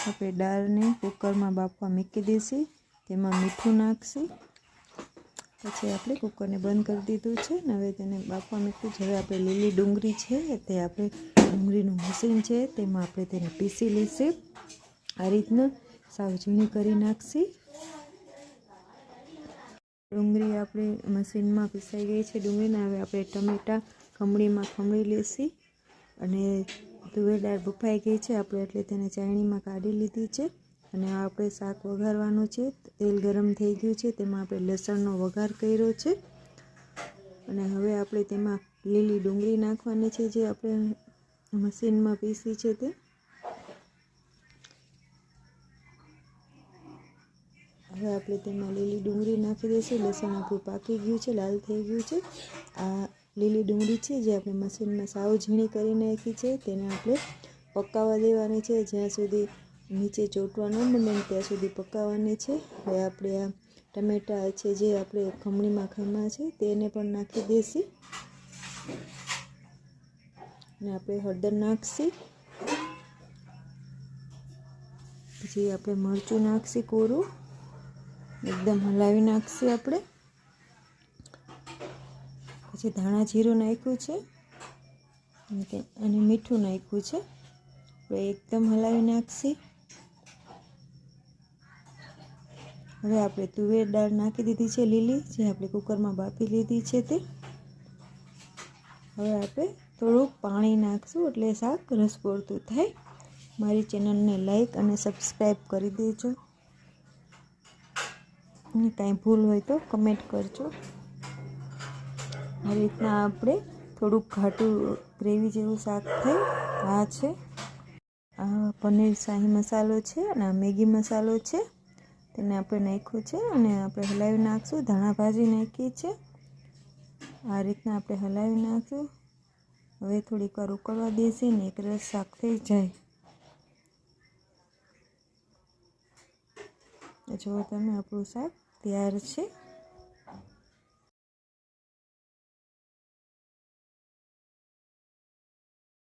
આપણે દાળને કુકરમાં બાફવા મૂકી દઈશું। તેમાં મીઠું નાખશું, પછી આપણે કુકરને બંધ કરી દીધું છે ને હવે તેને બાફવા મૂક્યું છે। હવે આપણે લીલી ડુંગળી છે તે આપણે ડુંગળીનું મશીન છે તેમાં આપણે તેને પીસી લઈશું। આ રીતના સાવ ઝીણી કરી નાખશું। ડુંગળી આપણે મશીનમાં પીસાઈ ગઈ છે ડુંગળીને। હવે આપણે ટમેટાં ખમણીમાં ખમણી લઈશું અને તુવેર દાળ બફાઈ ગઈ છે આપણે એટલે તેને ચાળણીમાં કાઢી લીધી છે। અને આપણે શાક વઘારવાનું છે। તેલ ગરમ થઈ ગયું છે, તેમાં આપણે લસણનો વઘાર કર્યો છે અને હવે આપણે તેમાં લીલી ડુંગળી નાખવાની છે જે આપણે મશીનમાં પીસી છે તે। હવે આપણે તેમાં લીલી ડુંગળી નાખી દઈશું। લસણ આપણું પાકી ગયું છે, લાલ થઈ ગયું છે। આ લીલી ડુંગળી છે જે આપણે મશીનમાં સાવ ઝીણી કરી નાખી છે તેને આપણે પકાવવા દેવાની છે, જ્યાં સુધી નીચે ચોંટવા ન મળે ત્યાં સુધી પકાવવાની છે। હવે આપણે આ ટમેટાં છે જે આપણે ખમણીમાં ખમ્યા છે તેને પણ નાખી દઈશું અને આપણે હળદર નાખશું, પછી આપણે મરચું નાખશું કોરું, એકદમ હલાવી નાખશું આપણે। પછી ધાણા જીરું નાખ્યું છે અને મીઠું નાખ્યું છે, આપણે એકદમ હલાવી નાખશું। હવે આપણે તુવેર દાળ નાખી દીધી છે લીલી, જે આપણે કુકરમાં બાફી લીધી છે તે। હવે આપણે થોડુંક પાણી નાખશું એટલે શાક રસ પૂરતું થાય। મારી ચેનલને લાઈક અને સબસ્ક્રાઈબ કરી દેજો અને કાંઈ ભૂલ હોય તો કમેન્ટ કરજો। આ રીતના આપણે થોડુંક ઘાટું ગ્રેવી જેવું શાક થાય। આ છે આ પનીર શાહી મસાલો છે અને આ મેગી મસાલો છે, તેને આપણે નાખ્યું છે અને આપણે હલાવી નાખશું। ધાણા ભાજી નાખી છે, આ રીતના આપણે હલાવી નાખશું। હવે થોડીક વાર ઉકળવા દઈશું ને એક રસ શાક થઈ જાય। જો તમે આપણું શાક તૈયાર છે।